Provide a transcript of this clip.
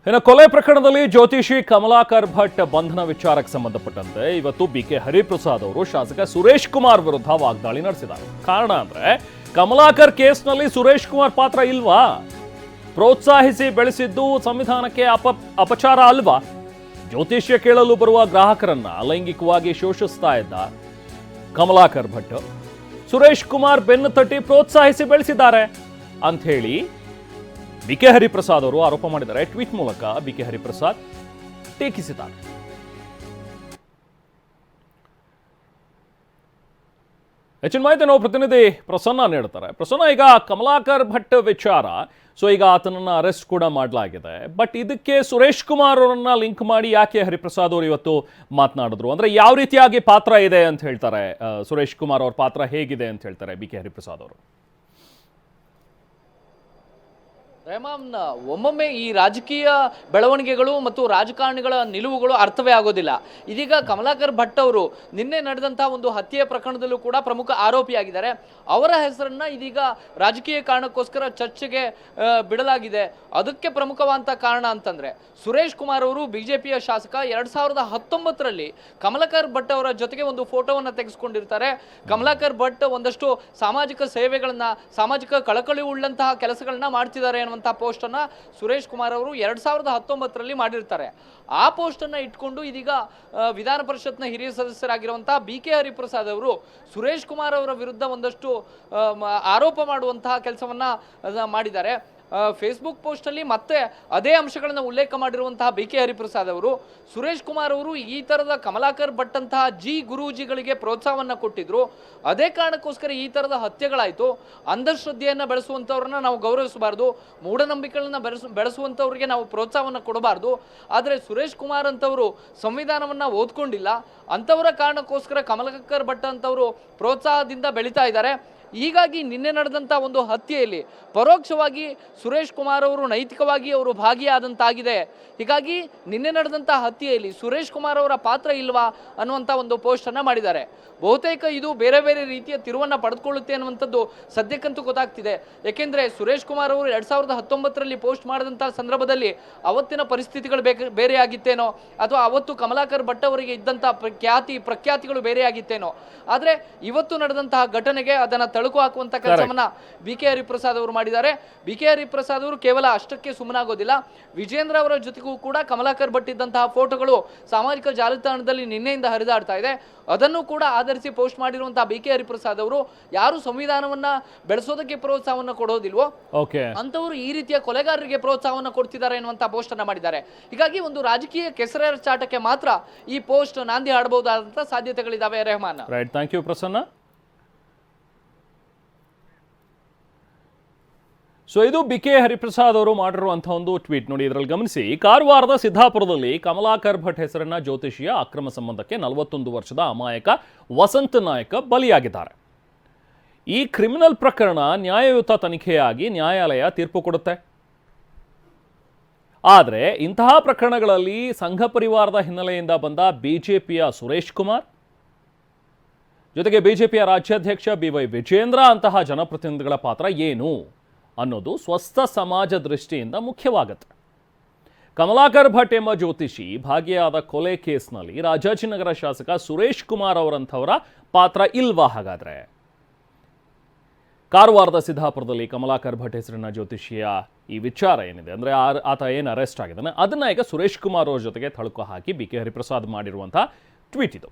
ಇನ್ನು ಕೊಲೆ ಪ್ರಕರಣದಲ್ಲಿ ಜ್ಯೋತಿಷಿ ಕಮಲಾಕರ್ ಭಟ್ ಬಂಧನ ವಿಚಾರಕ್ಕೆ ಸಂಬಂಧಪಟ್ಟಂತೆ ಇವತ್ತು ಬಿಕೆ ಹರಿಪ್ರಸಾದ್ ಅವರು ಶಾಸಕ ಸುರೇಶ್ ಕುಮಾರ್ ವಿರುದ್ಧ ವಾಗ್ದಾಳಿ ನಡೆಸಿದ್ದಾರೆ. ಕಾರಣ ಅಂದ್ರೆ ಕಮಲಾಕರ್ ಕೇಸ್ನಲ್ಲಿ ಸುರೇಶ್ ಕುಮಾರ್ ಪಾತ್ರ ಇಲ್ವಾ? ಪ್ರೋತ್ಸಾಹಿಸಿ ಬೆಳೆಸಿದ್ದು ಸಂವಿಧಾನಕ್ಕೆ ಅಪಚಾರ ಅಲ್ವಾ? ಜ್ಯೋತಿಷ್ಯ ಕೇಳಲು ಬರುವ ಗ್ರಾಹಕರನ್ನ ಲೈಂಗಿಕವಾಗಿ ಶೋಷಿಸ್ತಾ ಇದ್ದ ಕಮಲಾಕರ್ ಭಟ್ ಸುರೇಶ್ ಕುಮಾರ್ ಬೆನ್ನು ತಟ್ಟಿ ಪ್ರೋತ್ಸಾಹಿಸಿ ಬೆಳೆಸಿದ್ದಾರೆ ಅಂತ ಹೇಳಿ ಬಿಕೆ ಹರಿಪ್ರಸಾದ್ ಅವರು ಆರೋಪ ಮಾಡಿದ್ದಾರೆ. ಟ್ವೀಟ್ ಮೂಲಕ ಬಿಕೆ ಹರಿಪ್ರಸಾದ್ ಟೀಕಿಸಿದ್ದಾರೆ. ಹೆಚ್ಚಿನ ಮಾಹಿತಿ ನಾವು ಪ್ರತಿನಿಧಿ ಪ್ರಸನ್ನ ನೀಡ್ತಾರೆ. ಪ್ರಸನ್ನ, ಈಗ ಕಮಲಾಕರ್ ಭಟ್ ವಿಚಾರ, ಸೊ ಈಗ ಆತನನ್ನ ಅರೆಸ್ಟ್ ಕೂಡ ಮಾಡಲಾಗಿದೆ. ಬಟ್ ಇದಕ್ಕೆ ಸುರೇಶ್ ಕುಮಾರ್ ಅವರನ್ನ ಲಿಂಕ್ ಮಾಡಿ ಯಾಕೆ ಹರಿಪ್ರಸಾದ್ ಅವರು ಇವತ್ತು ಮಾತನಾಡಿದ್ರು? ಅಂದ್ರೆ ಯಾವ ರೀತಿಯಾಗಿ ಪಾತ್ರ ಇದೆ ಅಂತ ಹೇಳ್ತಾರೆ ಸುರೇಶ್ ಕುಮಾರ್ ಅವ್ರ ಪಾತ್ರ ಹೇಗಿದೆ ಅಂತ ಹೇಳ್ತಾರೆ ಬಿಕೆ ಹರಿಪ್ರಸಾದ್ ಅವರು? ರೆಹಮಾನ್, ಒಮ್ಮೊಮ್ಮೆ ಈ ರಾಜಕೀಯ ಬೆಳವಣಿಗೆಗಳು ಮತ್ತು ರಾಜಕಾರಣಿಗಳ ನಿಲುವುಗಳು ಅರ್ಥವೇ ಆಗೋದಿಲ್ಲ. ಇದೀಗ ಕಮಲಾಕರ್ ಭಟ್ ಅವರು ನಿನ್ನೆ ನಡೆದಂತಹ ಒಂದು ಹತ್ಯೆ ಪ್ರಕರಣದಲ್ಲೂ ಕೂಡ ಪ್ರಮುಖ ಆರೋಪಿಯಾಗಿದ್ದಾರೆ. ಅವರ ಹೆಸರನ್ನ ಇದೀಗ ರಾಜಕೀಯ ಕಾರಣಕ್ಕೋಸ್ಕರ ಚರ್ಚೆಗೆ ಬಿಡಲಾಗಿದೆ. ಅದಕ್ಕೆ ಪ್ರಮುಖವಾದಂಥ ಕಾರಣ ಅಂತಂದ್ರೆ ಸುರೇಶ್ ಕುಮಾರ್ ಅವರು ಬಿಜೆಪಿಯ ಶಾಸಕ 2019ರಲ್ಲಿ ಕಮಲಾಕರ್ ಭಟ್ ಅವರ ಜೊತೆಗೆ ಒಂದು ಫೋಟೋವನ್ನು ತೆಗೆದುಕೊಂಡಿರ್ತಾರೆ. ಕಮಲಾಕರ್ ಭಟ್ ಒಂದಷ್ಟು ಸಾಮಾಜಿಕ ಸೇವೆಗಳನ್ನ, ಸಾಮಾಜಿಕ ಕಳಕಳಿ ಉಳ್ಳಂತಹ ಕೆಲಸಗಳನ್ನ ಮಾಡ್ತಿದ್ದಾರೆ ಪೋಸ್ಟ್ ಅನ್ನ ಸುರೇಶ್ ಕುಮಾರ್ ಅವರು 2019ರಲ್ಲಿ ಮಾಡಿರ್ತಾರೆ. ಆ ಪೋಸ್ಟ್ ಅನ್ನ ಇಟ್ಕೊಂಡು ಇದೀಗ ವಿಧಾನ ಪರಿಷತ್ನ ಹಿರಿಯ ಸದಸ್ಯರಾಗಿರುವಂತಹ ಬಿಕೆ ಹರಿಪ್ರಸಾದ್ ಅವರು ಸುರೇಶ್ ಕುಮಾರ್ ಅವರ ವಿರುದ್ಧ ಒಂದಷ್ಟು ಆರೋಪ ಮಾಡುವಂತಹ ಕೆಲಸವನ್ನ ಮಾಡಿದ್ದಾರೆ. ಫೇಸ್ಬುಕ್ ಪೋಸ್ಟ್ ಅಲ್ಲಿ ಮತ್ತೆ ಅದೇ ಅಂಶಗಳನ್ನು ಉಲ್ಲೇಖ ಮಾಡಿರುವಂತಹ ಬಿಕೆ ಹರಿಪ್ರಸಾದ್ ಅವರು ಸುರೇಶ್ ಕುಮಾರ್ ಅವರು ಈ ತರದ ಕಮಲಾಕರ್ ಭಟ್ ಅಂತಹ ಗುರೂಜಿಗಳಿಗೆ ಪ್ರೋತ್ಸಾಹವನ್ನ ಕೊಟ್ಟಿದ್ರು. ಅದೇ ಕಾರಣಕ್ಕೋಸ್ಕರ ಈ ತರದ ಹತ್ಯೆಗಳಾಯ್ತು. ಅಂಧಶ್ರದ್ಧೆಯನ್ನ ಬೆಳೆಸುವಂತವ್ರನ್ನ ನಾವು ಗೌರವಿಸಬಾರ್ದು, ಮೂಢನಂಬಿಕೆಗಳನ್ನ ಬೆಳೆಸುವಂತವ್ರಿಗೆ ನಾವು ಪ್ರೋತ್ಸಾಹವನ್ನ ಕೊಡಬಾರ್ದು. ಆದ್ರೆ ಸುರೇಶ್ ಕುಮಾರ್ ಅಂತವರು ಸಂವಿಧಾನವನ್ನ ಓದ್ಕೊಂಡಿಲ್ಲ, ಅಂತವರ ಕಾರಣಕ್ಕೋಸ್ಕರ ಕಮಲಾಕರ್ ಭಟ್ ಅಂತವರು ಪ್ರೋತ್ಸಾಹದಿಂದ ಬೆಳೀತಾ ಇದ್ದಾರೆ. ಹೀಗಾಗಿ ನಿನ್ನೆ ನಡೆದಂಥ ಒಂದು ಹತ್ಯೆಯಲ್ಲಿ ಪರೋಕ್ಷವಾಗಿ ಸುರೇಶ್ ಕುಮಾರ್ ಅವರು ನೈತಿಕವಾಗಿ ಅವರು ಭಾಗಿಯಾದಂತಾಗಿದೆ. ಹೀಗಾಗಿ ನಿನ್ನೆ ನಡೆದಂಥ ಹತ್ಯೆಯಲ್ಲಿ ಸುರೇಶ್ ಕುಮಾರ್ ಅವರ ಪಾತ್ರ ಇಲ್ವಾ ಅನ್ನುವಂಥ ಒಂದು ಪೋಸ್ಟನ್ನು ಮಾಡಿದ್ದಾರೆ. ಬಹುತೇಕ ಇದು ಬೇರೆ ಬೇರೆ ರೀತಿಯ ತಿರುವನ್ನು ಪಡೆದುಕೊಳ್ಳುತ್ತೆ ಅನ್ನುವಂಥದ್ದು ಸದ್ಯಕ್ಕಂತೂ ಗೊತ್ತಾಗ್ತಿದೆ. ಏಕೆಂದರೆ ಸುರೇಶ್ ಕುಮಾರ್ ಅವರು 2019ರಲ್ಲಿ ಪೋಸ್ಟ್ ಮಾಡಿದಂಥ ಸಂದರ್ಭದಲ್ಲಿ ಅವತ್ತಿನ ಪರಿಸ್ಥಿತಿಗಳು ಬೇರೆಯಾಗಿತ್ತೇನೋ, ಅಥವಾ ಅವತ್ತು ಕಮಲಾಕರ್ ಭಟ್ ಅವರಿಗೆ ಇದ್ದಂಥ ಪ್ರಖ್ಯಾತಿಗಳು ಬೇರೆಯಾಗಿತ್ತೇನೋ. ಆದರೆ ಇವತ್ತು ನಡೆದಂತಹ ಘಟನೆಗೆ ಅದನ್ನು ತಳುಕು ಹಾಕುವಂತ ಕೆಲಸವನ್ನ ಬಿಕೆ ಹರಿಪ್ರಸಾದ್ ಅವರು ಮಾಡಿದ್ದಾರೆ. ಬಿಕೆ ಹರಿಪ್ರಸಾದ್ ಅವರು ಕೇವಲ ಅಷ್ಟಕ್ಕೆ ಸುಮ್ಮನಾಗೋದಿಲ್ಲ. ವಿಜೇಂದ್ರ ಅವರ ಜೊತೆಗೂ ಕೂಡ ಕಮಲಾಕರ್ ಭಟ್ ಇದ್ದಂತಹ ಫೋಟೋಗಳು ಸಾಮಾಜಿಕ ಜಾಲತಾಣದಲ್ಲಿ ನಿನ್ನೆಯಿಂದ ಹರಿದಾಡ್ತಾ ಇದೆ. ಅದನ್ನು ಕೂಡ ಆಧರಿಸಿ ಪೋಸ್ಟ್ ಮಾಡಿರುವಂತಹ ಬಿಕೆ ಹರಿಪ್ರಸಾದ್ ಅವರು ಯಾರು ಸಂವಿಧಾನವನ್ನ ಬೆಳೆಸೋದಕ್ಕೆ ಪ್ರೋತ್ಸಾಹವನ್ನ ಕೊಡೋದಿಲ್ವೋ ಅಂತವರು ಈ ರೀತಿಯ ಕೊಲೆಗಾರರಿಗೆ ಪ್ರೋತ್ಸಾಹವನ್ನ ಕೊಡ್ತಿದ್ದಾರೆ ಎನ್ನುವಂತಹ ಪೋಸ್ಟ್ ಅನ್ನ ಮಾಡಿದ್ದಾರೆ. ಹೀಗಾಗಿ ಒಂದು ರಾಜಕೀಯ ಕೆಸರಾಚಾಟಕ್ಕೆ ಮಾತ್ರ ಈ ಪೋಸ್ಟ್ ನಾಂದಿ ಹಾಡಬಹುದಾದಂತಹ ಸಾಧ್ಯತೆಗಳಿದಾವೆ. Rehman, right, thank you Prasanna. So ಇದು ಬಿಕೆ ಹರಿಪ್ರಸಾದ್ ಅವರು ಮಾಡಿರುವಂತಹ ಒಂದು ಟ್ವೀಟ್ ನೋಡಿ. ಇದರಲ್ಲಿ ಗಮನಿಸಿ, ಕಾರವಾರದ ಸಿದ್ದಾಪುರದಲ್ಲಿ ಕಮಲಾಕರ್ ಭಟ್ ಹೆಸರನ್ನ ಜ್ಯೋತಿಷಿಯ ಅಕ್ರಮ ಸಂಬಂಧಕ್ಕೆ 41 ವರ್ಷದ ಅಮಾಯಕ ವಸಂತ ನಾಯಕ ಬಲಿಯಾಗಿದ್ದಾರೆ. ಈ ಕ್ರಿಮಿನಲ್ ಪ್ರಕರಣ ನ್ಯಾಯಯುತ ತನಿಖೆಯಾಗಿ ನ್ಯಾಯಾಲಯ ತೀರ್ಪು ಕೊಡುತ್ತೆ. ಆದರೆ ಇಂತಹ ಪ್ರಕರಣಗಳಲ್ಲಿ ಸಂಘ ಪರಿವಾರದ ಹಿನ್ನೆಲೆಯಿಂದ ಬಂದ ಬಿಜೆಪಿಯ ಸುರೇಶ್ ಕುಮಾರ್ ಜೊತೆಗೆ ಬಿಜೆಪಿಯ ರಾಜ್ಯಾಧ್ಯಕ್ಷ BY ವಿಜೇಂದ್ರ ಅಂತಹ ಜನಪ್ರತಿನಿಧಿಗಳ ಪಾತ್ರ ಏನು ಅನ್ನೋದು ಸ್ವಸ್ಥ ಸಮಾಜ ದೃಷ್ಟಿಯಿಂದ ಮುಖ್ಯವಾಗುತ್ತೆ. ಕಮಲಾಕರ್ ಭಟ್ ಎಂಬ ಜ್ಯೋತಿಷಿ ಭಾಗಿಯಾದ ಕೊಲೆ ಕೇಸ್ನಲ್ಲಿ ರಾಜಾಜಿನಗರ ಶಾಸಕ ಸುರೇಶ್ ಕುಮಾರ್ ಅವರಂಥವರ ಪಾತ್ರ ಇಲ್ವಾ? ಹಾಗಾದ್ರೆ ಕಾರವಾರದ ಸಿದ್ದಾಪುರದಲ್ಲಿ ಕಮಲಾಕರ್ ಭಟ್ ಹೆಸರಿನ ಜ್ಯೋತಿಷಿಯ ಈ ವಿಚಾರ ಏನಿದೆ ಅಂದರೆ ಆತ ಏನು ಅರೆಸ್ಟ್ ಆಗಿದ್ದಾನೆ ಅದನ್ನ ಈಗ ಸುರೇಶ್ ಕುಮಾರ್ ಅವ್ರ ಜೊತೆಗೆ ತಳುಕು ಹಾಕಿ ಬಿಕೆ ಹರಿಪ್ರಸಾದ್ ಮಾಡಿರುವಂತಹ ಟ್ವೀಟ್ ಇದು.